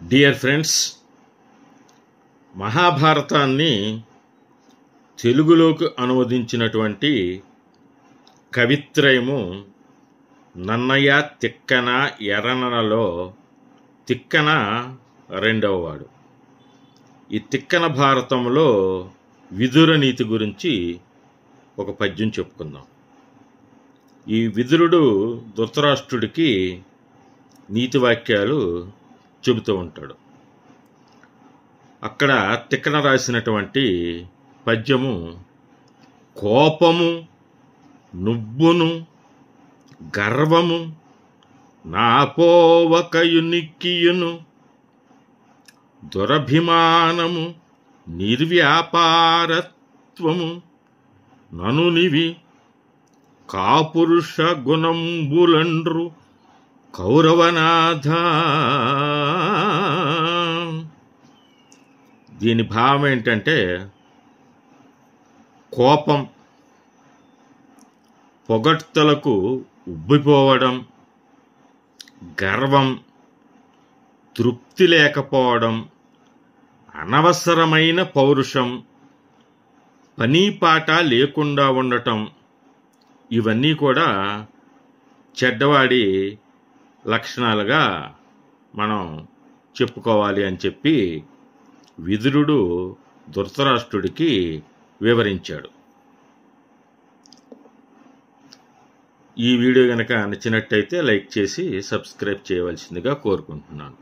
Dear friends, మహాభారతాన్ని తెలుగులోకి అనువదించినటువంటి కవిత్రయము నన్నయ్య తిక్కన ఎర్రనలలో తిక్కన రెండవవాడు. ఈ తిక్కన భారతంలో విదుర నీతి గురించి ఒక పద్యం చెప్పుకుందాం. ఈ విదురుడు ధృతరాష్ట్రుడికి నీతి వాక్యాలు చెబుతూ ఉంటాడు. అక్కడ తిక్కన రాసినటువంటి పద్యము కోపము, నువ్వును, గర్వము నాపోవకయు నిక్కియును, దురభిమానము, నిర్వ్యాపారత్వము ననునివి కాపురుష గుణంబులండ్రు కౌరవనాథ. దీని భావం ఏంటంటే కోపం, పొగడ్తలకు ఉబ్బిపోవడం, గర్వం, తృప్తి లేకపోవడం, అనవసరమైన పౌరుషం, పనీపాట లేకుండా ఉండటం, ఇవన్నీ కూడా చెడ్డవాడి లక్షణాలుగా మనం చెప్పుకోవాలి అని చెప్పి విదురుడు ధృతరాష్ట్రుడికి వివరించాడు. ఈ వీడియో కనుక నచ్చినట్టయితే లైక్ చేసి సబ్స్క్రైబ్ చేయవలసిందిగా కోరుకుంటున్నాను.